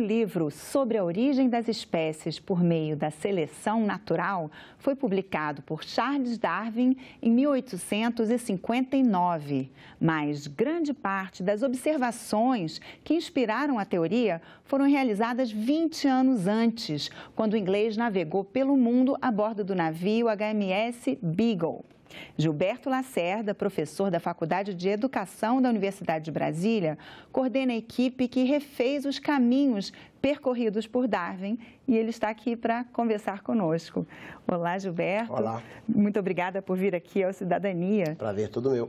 livro Sobre a Origem das Espécies por Meio da Seleção Natural foi publicado por Charles Darwin em 1859, mas grande parte das observações que inspiraram a teoria foram realizadas 20 anos antes, quando o inglês navegou pelo mundo a bordo do navio HMS Beagle. Gilberto Lacerda, professor da Faculdade de Educação da Universidade de Brasília, coordena a equipe que refez os caminhos percorridos por Darwin e ele está aqui para conversar conosco. Olá, Gilberto. Olá. Muito obrigada por vir aqui ao Cidadania. Prazer, tudo meu.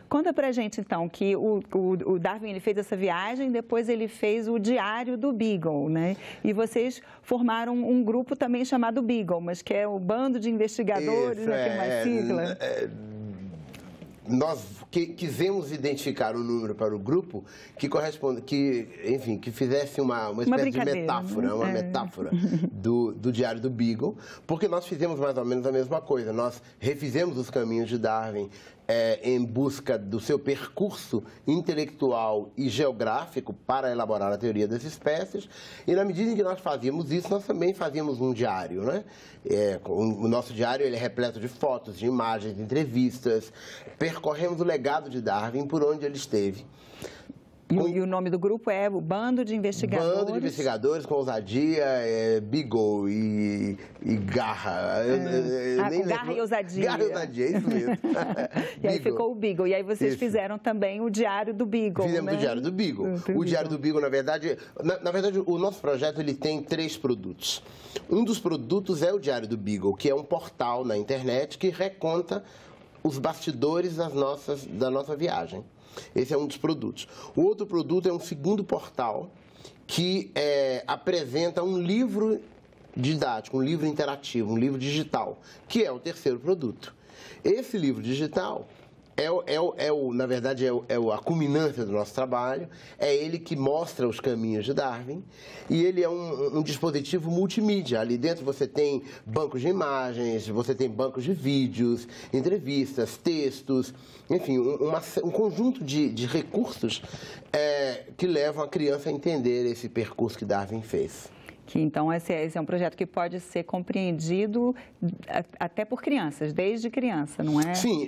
Conta pra gente, então, que o Darwin ele fez essa viagem, depois ele fez o Diário do Beagle, né? E vocês formaram um grupo também chamado Beagle, mas que é o Bando de Investigadores, Isso, né? Tem uma sigla. Nós quisemos identificar um número para o grupo que corresponde, enfim, que fizesse uma espécie de metáfora, né? uma metáfora do Diário do Beagle, porque nós fizemos mais ou menos a mesma coisa. Nós refizemos os caminhos de Darwin em busca do seu percurso intelectual e geográfico para elaborar a teoria das espécies, e na medida em que nós fazíamos isso, nós também fazíamos um diário, né? O nosso diário ele é repleto de fotos, de imagens, de entrevistas. Percorremos o legado de Darwin por onde ele esteve. E o nome do grupo é o Bando de Investigadores. Bando de Investigadores com ousadia, Beagle e garra. Garra e ousadia. Garra e ousadia, é isso mesmo. E aí ficou o Beagle. E aí vocês fizeram também o Diário do Beagle, Fizemos, né? o Diário do Beagle. O Diário do Beagle, na verdade, o nosso projeto ele tem 3 produtos. Um dos produtos é o Diário do Beagle, que é um portal na internet que reconta os bastidores da nossa viagem. Esse é um dos produtos. O outro produto é um segundo portal que apresenta um livro didático, um livro interativo, um livro digital, que é o terceiro produto. Esse livro digital na verdade, a culminância do nosso trabalho, é ele que mostra os caminhos de Darwin, e ele é um dispositivo multimídia. Ali dentro você tem bancos de imagens, você tem bancos de vídeos, entrevistas, textos, enfim, um conjunto de recursos que levam a criança a entender esse percurso que Darwin fez. Então, esse é um projeto que pode ser compreendido até por crianças, desde criança, não é? Sim.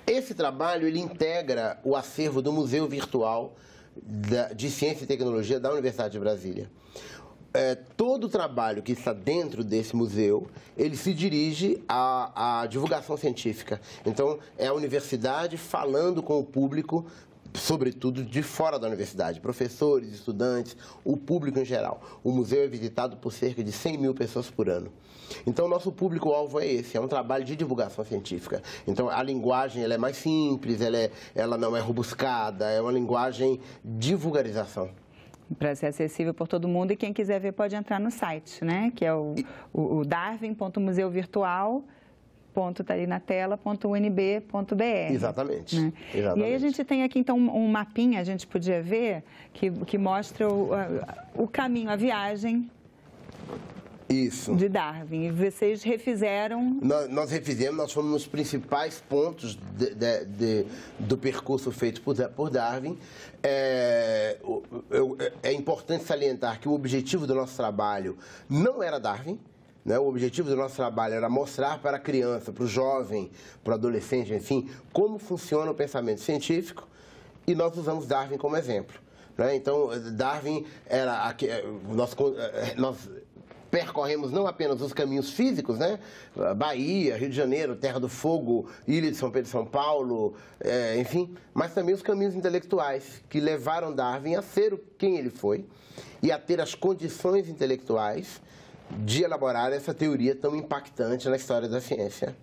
Esse trabalho ele integra o acervo do Museu Virtual de Ciência e Tecnologia da Universidade de Brasília. Todo o trabalho que está dentro desse museu, ele se dirige à divulgação científica. Então, é a universidade falando com o público, sobretudo de fora da universidade, professores, estudantes, o público em geral. O museu é visitado por cerca de 100 mil pessoas por ano. Então, nosso público-alvo é esse, é um trabalho de divulgação científica. Então, a linguagem ela é mais simples, ela não é rebuscada, é uma linguagem de vulgarização. Para ser acessível por todo mundo, e quem quiser ver pode entrar no site, né? Que é o darwin.museuvirtual.unb.br. Exatamente. Né? Exatamente. E aí a gente tem aqui, então, um mapinha, a gente podia ver, que mostra o caminho, a viagem de Darwin. E vocês refizeram... Nós refizemos, nós fomos nos principais pontos do percurso feito por Darwin. É importante salientar que o objetivo do nosso trabalho não era Darwin. O objetivo do nosso trabalho era mostrar para a criança, para o jovem, para o adolescente, enfim, como funciona o pensamento científico, e nós usamos Darwin como exemplo. Então, Darwin era... Nós percorremos não apenas os caminhos físicos, Bahia, Rio de Janeiro, Terra do Fogo, Ilha de São Pedro e São Paulo, enfim, mas também os caminhos intelectuais que levaram Darwin a ser quem ele foi e a ter as condições intelectuais de elaborar essa teoria tão impactante na história da ciência.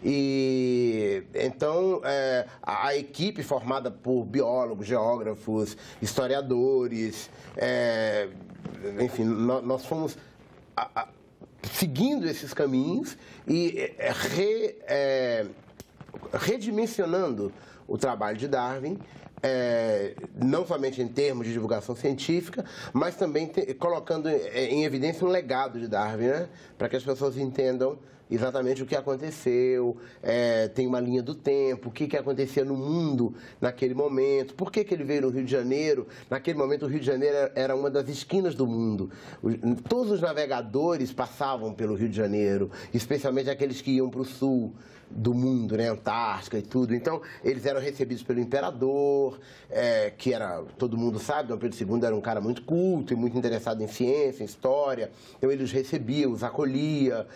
E então a equipe formada por biólogos, geógrafos, historiadores, enfim, nós fomos seguindo esses caminhos e redimensionando o trabalho de Darwin, não somente em termos de divulgação científica, mas também colocando em evidência um legado de Darwin, para que as pessoas entendam exatamente o que aconteceu, tem uma linha do tempo, o que acontecia no mundo naquele momento, por que ele veio no Rio de Janeiro. Naquele momento, o Rio de Janeiro era uma das esquinas do mundo. Todos os navegadores passavam pelo Rio de Janeiro, especialmente aqueles que iam para o sul do mundo, né, Antártica e tudo. Então, eles eram recebidos pelo imperador, que era, todo mundo sabe, Dom Pedro II era um cara muito culto e muito interessado em ciência, em história. Então, ele os recebia, os acolhia.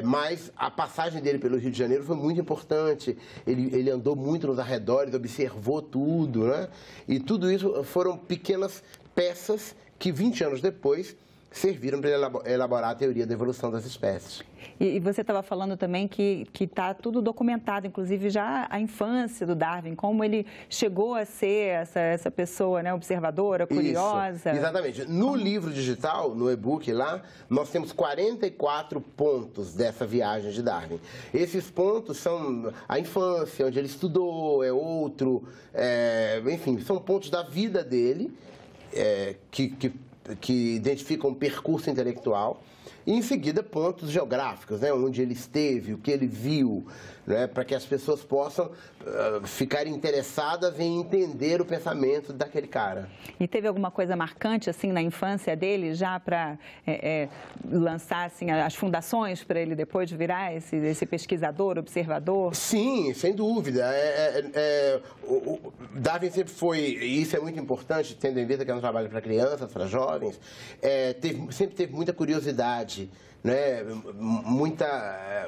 Mas a passagem dele pelo Rio de Janeiro foi muito importante. Ele andou muito nos arredores, observou tudo, né? E tudo isso foram pequenas peças que, 20 anos depois, serviram para elaborar a teoria da evolução das espécies. E você estava falando também que está tudo documentado, inclusive já a infância do Darwin, como ele chegou a ser essa pessoa, né, observadora, curiosa. Isso, exatamente. No livro digital, no e-book lá, nós temos 44 pontos dessa viagem de Darwin. Esses pontos são a infância, onde ele estudou, enfim, são pontos da vida dele, que identificam um percurso intelectual, e em seguida pontos geográficos, né, onde ele esteve, o que ele viu, né, para que as pessoas possam ficar interessadas em entender o pensamento daquele cara. E teve alguma coisa marcante assim na infância dele, já para lançar assim, as fundações para ele depois virar esse pesquisador, observador? Sim, sem dúvida. O Darwin sempre foi, e isso é muito importante, tendo em vista que é um trabalho para crianças, para jovens, sempre teve muita curiosidade, né?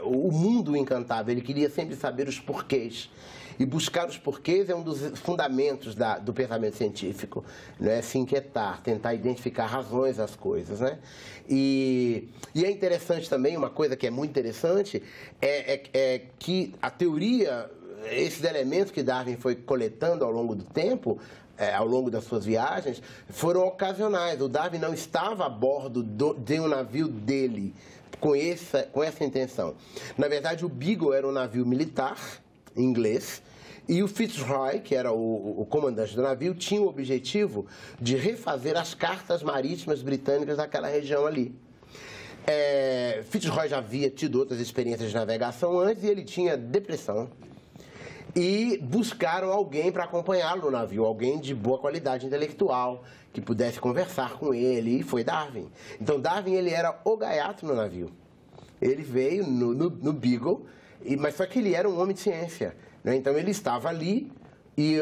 O mundo o encantava, ele queria sempre saber os porquês. E buscar os porquês é um dos fundamentos do pensamento científico, né? Se inquietar, tentar identificar razões das coisas, né? E é interessante também, uma coisa que é muito interessante, é que a teoria, esses elementos que Darwin foi coletando ao longo do tempo, ao longo das suas viagens, foram ocasionais. O Darwin não estava a bordo de um navio dele com essa intenção. Na verdade, o Beagle era um navio militar inglês, e o Fitzroy, que era o comandante do navio, tinha o objetivo de refazer as cartas marítimas britânicas daquela região ali. Fitzroy já havia tido outras experiências de navegação antes, e ele tinha depressão. E buscaram alguém para acompanhá-lo no navio, alguém de boa qualidade intelectual, que pudesse conversar com ele, e foi Darwin. Então, Darwin, ele era o gaiato no navio. Ele veio no Beagle, mas só que ele era um homem de ciência, né? Então, ele estava ali e,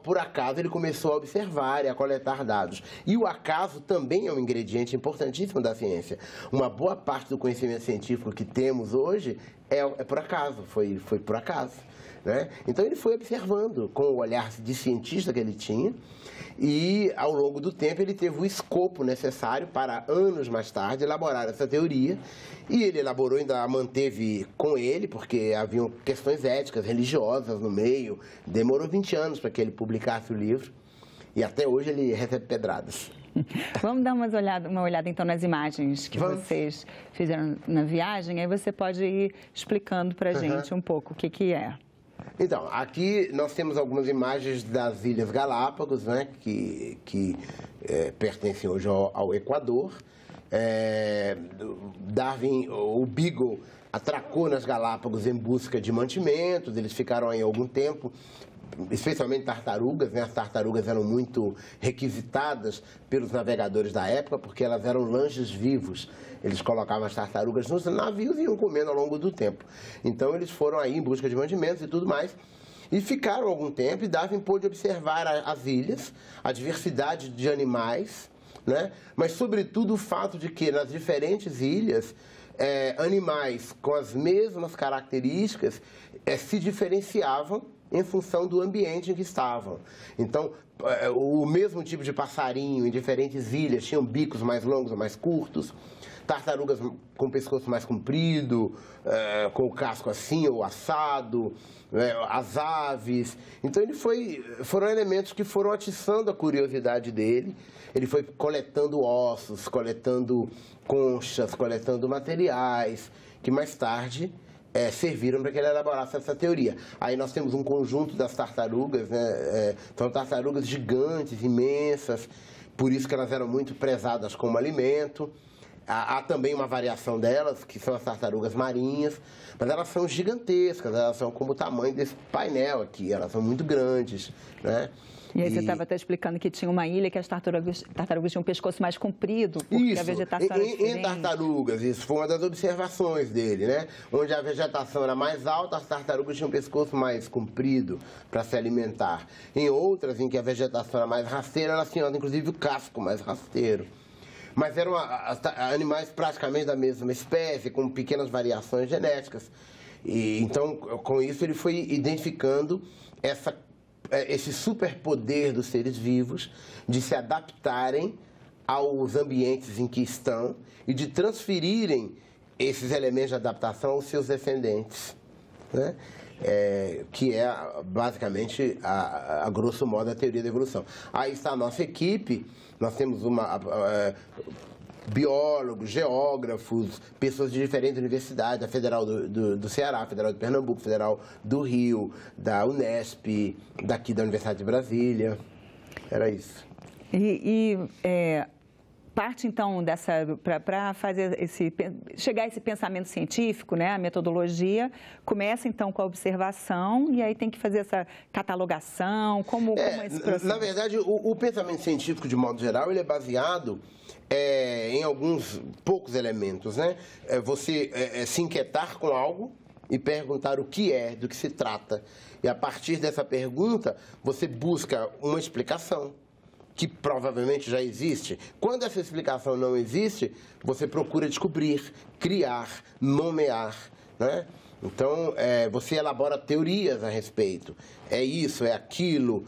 por acaso, ele começou a observar e a coletar dados. E o acaso também é um ingrediente importantíssimo da ciência. Uma boa parte do conhecimento científico que temos hoje é por acaso, foi por acaso, né? Então, ele foi observando com o olhar de cientista que ele tinha, e, ao longo do tempo, ele teve o escopo necessário para, anos mais tarde, elaborar essa teoria. E ele elaborou, ainda a manteve com ele, porque haviam questões éticas, religiosas no meio. Demorou 20 anos para que ele publicasse o livro, e até hoje ele recebe pedradas. Vamos dar uma olhada então nas imagens que vocês fizeram na viagem, aí você pode ir explicando para a gente um pouco o que é. Então, aqui nós temos algumas imagens das Ilhas Galápagos, né, que pertencem hoje ao Equador. Darwin, o Beagle, atracou nas Galápagos em busca de mantimentos, eles ficaram aí algum tempo, especialmente tartarugas, né? As tartarugas eram muito requisitadas pelos navegadores da época, porque elas eram lanches vivos. Eles colocavam as tartarugas nos navios e iam comendo ao longo do tempo. Então, eles foram aí em busca de mantimentos e tudo mais, e ficaram algum tempo, e Darwin pôde observar as ilhas, a diversidade de animais, né? Mas, sobretudo, o fato de que nas diferentes ilhas, animais com as mesmas características se diferenciavam em função do ambiente em que estavam. Então, o mesmo tipo de passarinho em diferentes ilhas tinham bicos mais longos ou mais curtos, tartarugas com o pescoço mais comprido, com o casco assim ou assado, as aves. Então, foram elementos que foram atiçando a curiosidade dele. Ele foi coletando ossos, coletando conchas, coletando materiais, que mais tarde serviram para que ele elaborasse essa teoria. Aí nós temos um conjunto das tartarugas, né? São tartarugas gigantes, imensas, por isso que elas eram muito prezadas como alimento. Há também uma variação delas, que são as tartarugas marinhas, mas elas são gigantescas, elas são como o tamanho desse painel aqui, elas são muito grandes, né? E aí você estava até explicando que tinha uma ilha que as tartarugas tinham um pescoço mais comprido, porque isso, a vegetação era diferente. Em tartarugas, isso foi uma das observações dele, né? Onde a vegetação era mais alta, as tartarugas tinham um pescoço mais comprido para se alimentar. Em outras, em que a vegetação era mais rasteira, elas tinham inclusive o casco mais rasteiro. Mas eram animais praticamente da mesma espécie, com pequenas variações genéticas. E, então, com isso, ele foi identificando esse superpoder dos seres vivos de se adaptarem aos ambientes em que estão e de transferirem esses elementos de adaptação aos seus descendentes, né? Que é basicamente, a grosso modo, a teoria da evolução. Aí está a nossa equipe, nós temos biólogos, geógrafos, pessoas de diferentes universidades, a Federal do Ceará, a Federal de Pernambuco, a Federal do Rio, da Unesp, daqui da Universidade de Brasília. Era isso. Parte, então, para chegar a esse pensamento científico, né, a metodologia, começa, então, com a observação e aí tem que fazer essa catalogação, como é esse processo? Na verdade, o pensamento científico, de modo geral, ele é baseado em alguns poucos elementos, né? Você se inquietar com algo e perguntar o que é, do que se trata. E, a partir dessa pergunta, você busca uma explicação, que provavelmente já existe. Quando essa explicação não existe, você procura descobrir, criar, nomear, né? Então, você elabora teorias a respeito. É isso, é aquilo,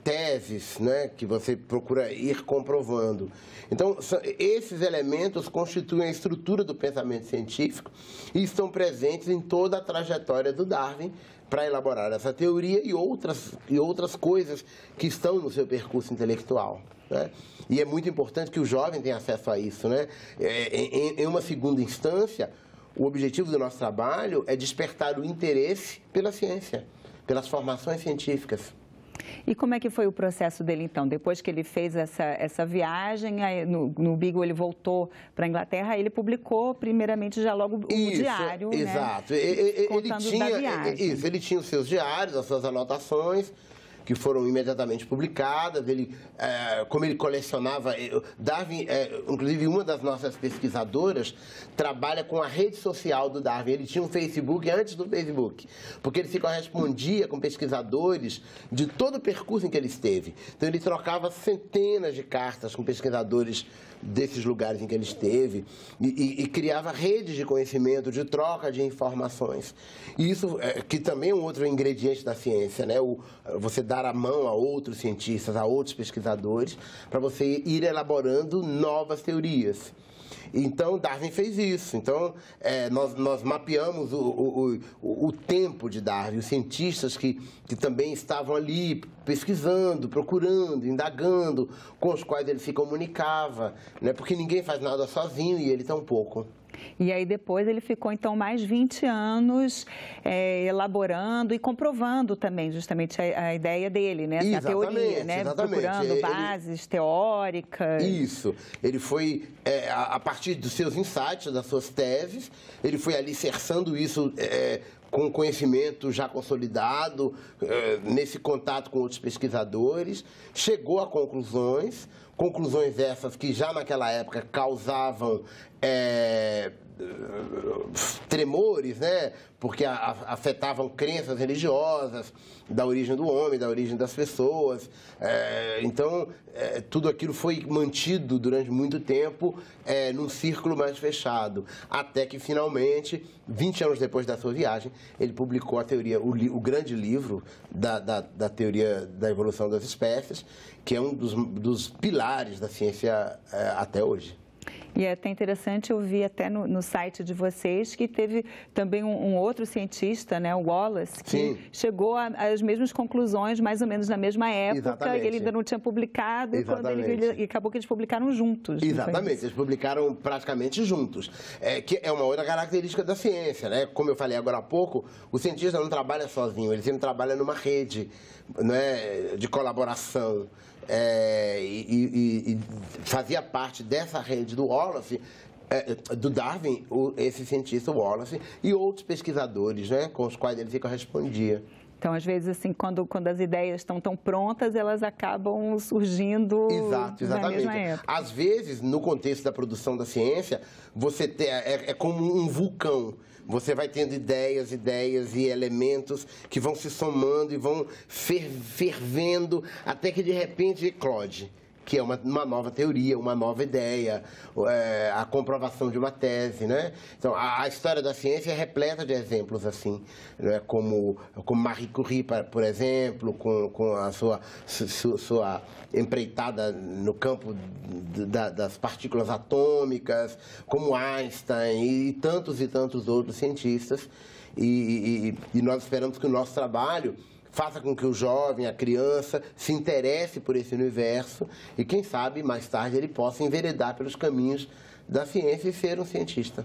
teses, né, que você procura ir comprovando. Então, esses elementos constituem a estrutura do pensamento científico e estão presentes em toda a trajetória do Darwin para elaborar essa teoria e outras coisas que estão no seu percurso intelectual, né? E é muito importante que o jovem tenha acesso a isso, né? Em uma segunda instância, o objetivo do nosso trabalho é despertar o interesse pela ciência, pelas formações científicas. E como é que foi o processo dele, então? Depois que ele fez essa viagem, aí no Beagle ele voltou para a Inglaterra, ele publicou, primeiramente, já logo o diário, exato. Né? Contando da viagem. Isso, ele tinha os seus diários, as suas anotações, que foram imediatamente publicadas. Como ele colecionava, Darwin, inclusive uma das nossas pesquisadoras, trabalha com a rede social do Darwin. Ele tinha um Facebook antes do Facebook, porque ele se correspondia com pesquisadores de todo o percurso em que ele esteve. Então, ele trocava centenas de cartas com pesquisadores desses lugares em que ele esteve e criava redes de conhecimento, de troca de informações. E isso, que também é um outro ingrediente da ciência, né? Você dar a mão a outros cientistas, a outros pesquisadores, para você ir elaborando novas teorias. Então, Darwin fez isso. Então, nós mapeamos o tempo de Darwin, os cientistas que também estavam ali pesquisando, procurando, indagando, com os quais ele se comunicava, né? Porque ninguém faz nada sozinho e ele tampouco. E aí depois ele ficou, então, mais 20 anos elaborando e comprovando também justamente a ideia dele, né? A teoria, né? Procurando bases teóricas. Isso. Ele foi, a partir dos seus insights, das suas teses, ele foi alicerçando isso com conhecimento já consolidado, nesse contato com outros pesquisadores, chegou a conclusões essas que já naquela época causavam tremores, né? Porque afetavam crenças religiosas da origem do homem, da origem das pessoas. Então, tudo aquilo foi mantido durante muito tempo num círculo mais fechado, até que, finalmente, 20 anos depois da sua viagem, ele publicou a teoria, o grande livro da teoria da evolução das espécies, que é um dos pilares da ciência até hoje. E é até interessante, eu vi até no site de vocês que teve também um outro cientista, né, o Wallace, que chegou às mesmas conclusões, mais ou menos na mesma época. Exatamente. Ele ainda não tinha publicado, e acabou que eles publicaram juntos. Exatamente, eles publicaram praticamente juntos, que é uma outra característica da ciência, né? Como eu falei agora há pouco, o cientista não trabalha sozinho, ele sempre trabalha numa rede, né, de colaboração. E fazia parte dessa rede do Wallace, do Darwin, esse cientista Wallace, e outros pesquisadores, né, com os quais ele se correspondia. Então, às vezes, assim, quando as ideias estão tão prontas, elas acabam surgindo na mesma época. Às vezes, no contexto da produção da ciência, você é como um vulcão. Você vai tendo ideias e elementos que vão se somando e vão fervendo até que, de repente, eclode, que é uma nova teoria, uma nova ideia, a comprovação de uma tese, né? Então, a história da ciência é repleta de exemplos assim, né? Como Marie Curie, por exemplo, com a sua empreitada no campo das partículas atômicas, como Einstein e tantos outros cientistas. E nós esperamos que o nosso trabalho faça com que o jovem, a criança, se interesse por esse universo e, quem sabe, mais tarde ele possa enveredar pelos caminhos da ciência e ser um cientista.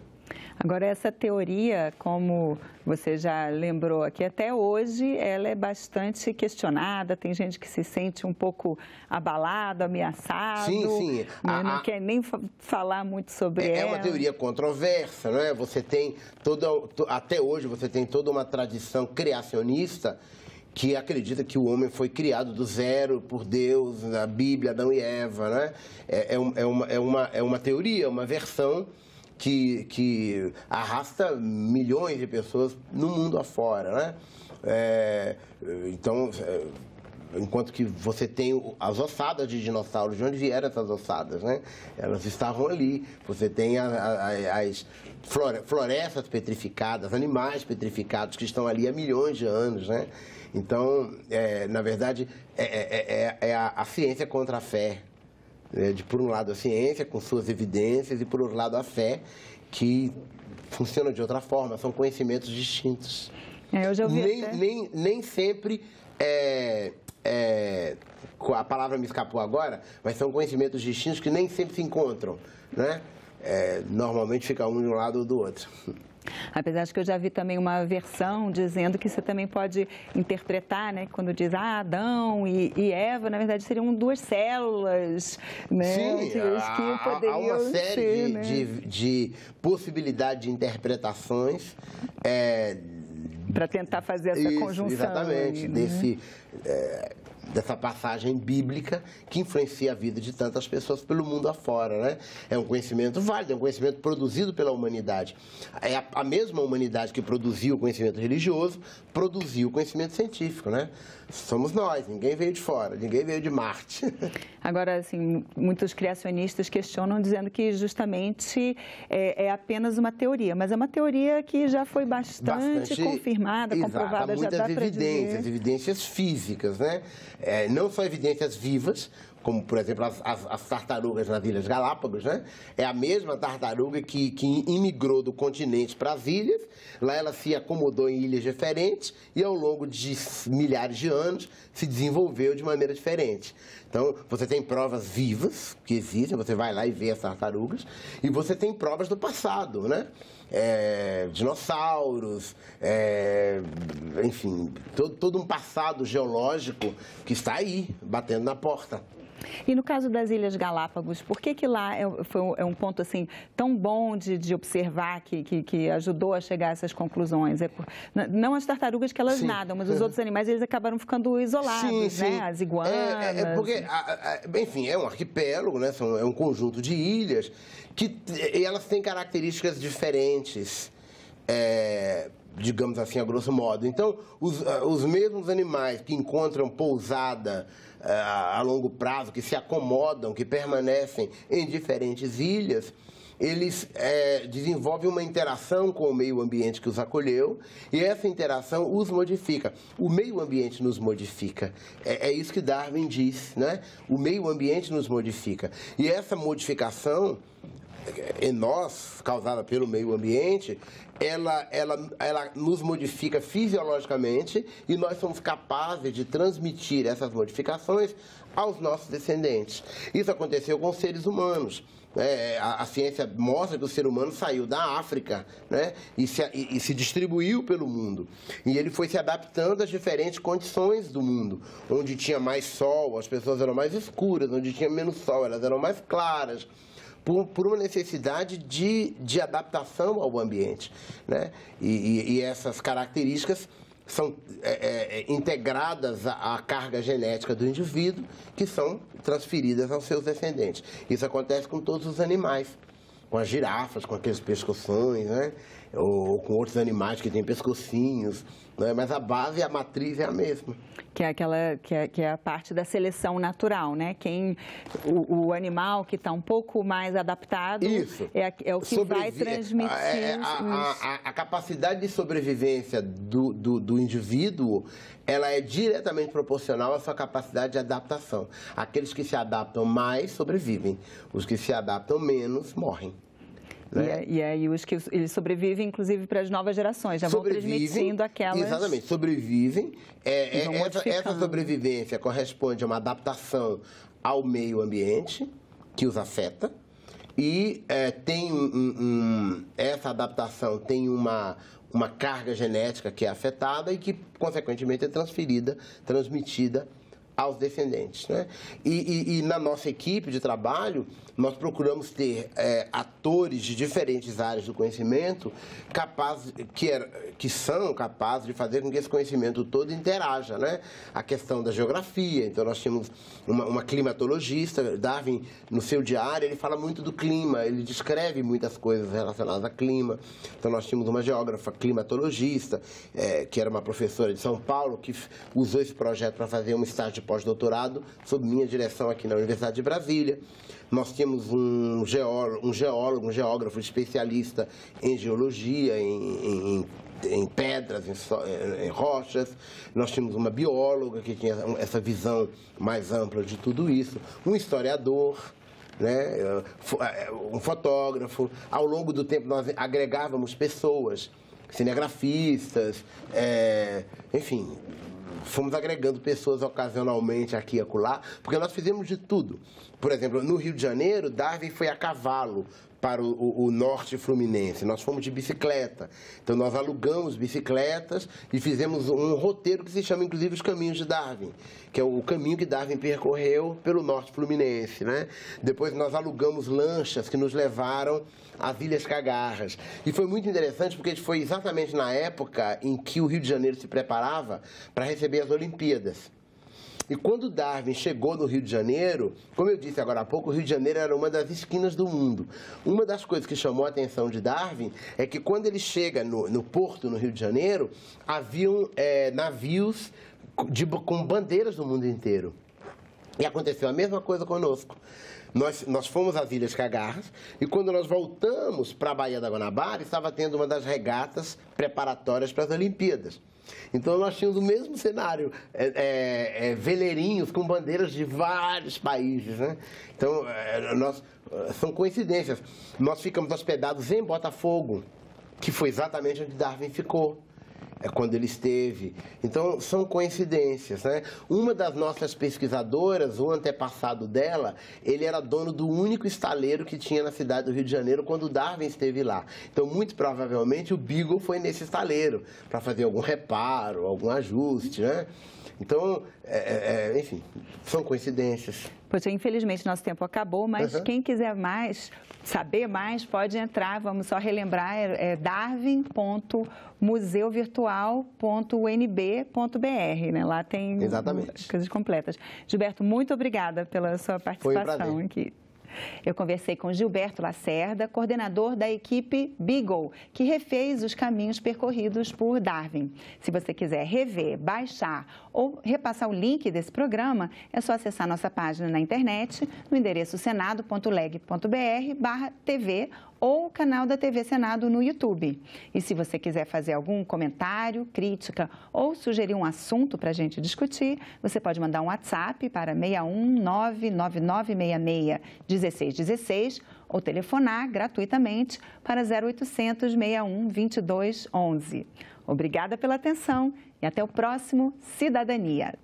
Agora, essa teoria, como você já lembrou aqui, até hoje ela é bastante questionada, tem gente que se sente um pouco abalado, ameaçado, sim. Não quer nem falar muito sobre ela. É uma teoria controversa, não é? Você tem até hoje você tem toda uma tradição criacionista que acredita que o homem foi criado do zero por Deus, na Bíblia, Adão e Eva, né? É uma teoria, uma versão que arrasta milhões de pessoas no mundo afora, né? Então, enquanto que você tem as ossadas de dinossauros, de onde vieram essas ossadas, né? Elas estavam ali. Você tem as florestas petrificadas, animais petrificados que estão ali há milhões de anos, né? Então, na verdade, a ciência contra a fé. Por um lado, a ciência com suas evidências e, por outro lado, a fé, que funciona de outra forma, são conhecimentos distintos. Eu já ouvi nem sempre a palavra me escapou agora, mas são conhecimentos distintos que nem sempre se encontram, né? Normalmente fica um de um lado ou do outro. Apesar de que eu já vi também uma versão dizendo que você também pode interpretar, né? Quando diz Adão e Eva, na verdade seriam duas células, né? Sim, que poderiam há uma série ser, de possibilidades de interpretações. Para tentar fazer essa conjunção. Exatamente, aí, né? Dessa passagem bíblica que influencia a vida de tantas pessoas pelo mundo afora, né? É um conhecimento válido, é um conhecimento produzido pela humanidade. É a mesma humanidade que produziu o conhecimento religioso, produziu o conhecimento científico, né? Somos nós, ninguém veio de fora, ninguém veio de Marte. Agora, assim, muitos criacionistas questionam dizendo que justamente é apenas uma teoria, mas é uma teoria que já foi bastante confirmada, comprovada, já dá para dizer. Evidências físicas, né? Não só evidências vivas, como, por exemplo, as tartarugas nas Ilhas Galápagos, né? É a mesma tartaruga que imigrou do continente para as ilhas. Lá ela se acomodou em ilhas diferentes e, ao longo de milhares de anos, se desenvolveu de maneira diferente. Então, você tem provas vivas que existem, você vai lá e vê as tartarugas, e você tem provas do passado, né? Dinossauros, enfim, todo um passado geológico que está aí, batendo na porta. E no caso das Ilhas Galápagos, por que lá é um ponto assim tão bom de observar que ajudou a chegar a essas conclusões? Não as tartarugas que elas nadam, mas os outros animais eles acabaram ficando isolados, né? As iguanas. Porque, enfim, é um arquipélago, né? É um conjunto de ilhas que elas têm características diferentes. Digamos assim, a grosso modo. Então, os mesmos animais que encontram pousada a longo prazo, que se acomodam, que permanecem em diferentes ilhas, eles desenvolvem uma interação com o meio ambiente que os acolheu e essa interação os modifica. O meio ambiente nos modifica. É isso que Darwin diz, né? O meio ambiente nos modifica. E essa modificação em nós, causada pelo meio ambiente, ela nos modifica fisiologicamente e nós somos capazes de transmitir essas modificações aos nossos descendentes. Isso aconteceu com os seres humanos. A ciência mostra que o ser humano saiu da África, né, e se distribuiu pelo mundo. E ele foi se adaptando às diferentes condições do mundo. Onde tinha mais sol, as pessoas eram mais escuras. Onde tinha menos sol, elas eram mais claras. por uma necessidade de adaptação ao ambiente, né? E essas características são integradas à carga genética do indivíduo, que são transferidas aos seus descendentes. Isso acontece com todos os animais, com as girafas, com aqueles pescoções, né? Ou com outros animais que têm pescocinhos, né? Mas a base, a matriz é a mesma. Que é aquela que é a parte da seleção natural, né? O animal que está um pouco mais adaptado é o que vai transmitir a capacidade de sobrevivência do indivíduo, ela é diretamente proporcional à sua capacidade de adaptação. Aqueles que se adaptam mais sobrevivem, os que se adaptam menos morrem. Né? E aí os que eles sobrevivem, inclusive, para as novas gerações, já vão transmitindo aquelas... Exatamente, sobrevivem. Essa sobrevivência corresponde a uma adaptação ao meio ambiente que os afeta e essa adaptação tem uma carga genética que é afetada e que, consequentemente, é transmitida aos descendentes, né? E na nossa equipe de trabalho, nós procuramos ter atores de diferentes áreas do conhecimento que são capazes de fazer com que esse conhecimento todo interaja, né? A questão da geografia, então nós tínhamos uma climatologista, Darwin, no seu diário, ele fala muito do clima, ele descreve muitas coisas relacionadas a clima. Então nós tínhamos uma geógrafa climatologista, que era uma professora de São Paulo, que usou esse projeto para fazer um estágio de pós-doutorado sob minha direção aqui na Universidade de Brasília. Nós tínhamos um geógrafo especialista em geologia, em pedras, em rochas. Nós tínhamos uma bióloga que tinha essa visão mais ampla de tudo isso. Um historiador, né? Um fotógrafo. Ao longo do tempo, nós agregávamos pessoas, cinegrafistas, enfim... Fomos agregando pessoas ocasionalmente aqui e acolá, porque nós fizemos de tudo. Por exemplo, no Rio de Janeiro, Darwin foi a cavalo para o norte fluminense. Nós fomos de bicicleta. Então, nós alugamos bicicletas e fizemos um roteiro que se chama, inclusive, Os Caminhos de Darwin, que é o caminho que Darwin percorreu pelo norte fluminense, né? Depois, nós alugamos lanchas que nos levaram às Ilhas Cagarras. E foi muito interessante porque foi exatamente na época em que o Rio de Janeiro se preparava para receber as Olimpíadas. E quando Darwin chegou no Rio de Janeiro, como eu disse agora há pouco, o Rio de Janeiro era uma das esquinas do mundo. Uma das coisas que chamou a atenção de Darwin é que quando ele chega no porto, no Rio de Janeiro, haviam navios com bandeiras do mundo inteiro. E aconteceu a mesma coisa conosco. Nós fomos às Ilhas Cagarras e quando nós voltamos para a Baía da Guanabara, estava tendo uma das regatas preparatórias para as Olimpíadas. Então, nós tínhamos o mesmo cenário, veleirinhos com bandeiras de vários países, né? Então, são coincidências. Nós ficamos hospedados em Botafogo, que foi exatamente onde Darwin ficou, quando ele esteve. Então, são coincidências, né? Uma das nossas pesquisadoras, o antepassado dela, ele era dono do único estaleiro que tinha na cidade do Rio de Janeiro quando Darwin esteve lá. Então, muito provavelmente, o Beagle foi nesse estaleiro para fazer algum reparo, algum ajuste, né? Então, enfim, são coincidências. Poxa, infelizmente, nosso tempo acabou, mas quem quiser saber mais, pode entrar. Vamos só relembrar, darwin.museuvirtual.unb.br, né? Lá tem coisas completas. Gilberto, muito obrigada pela sua participação aqui. Eu conversei com Gilberto Lacerda, coordenador da equipe Beagle, que refez os caminhos percorridos por Darwin. Se você quiser rever, baixar ou repassar o link desse programa, é só acessar nossa página na internet, no endereço senado.leg.br/TV ou o canal da TV Senado no YouTube. E se você quiser fazer algum comentário, crítica ou sugerir um assunto para a gente discutir, você pode mandar um WhatsApp para 61 99966 1616 ou telefonar gratuitamente para 0800 61 22 11. Obrigada pela atenção e até o próximo Cidadania.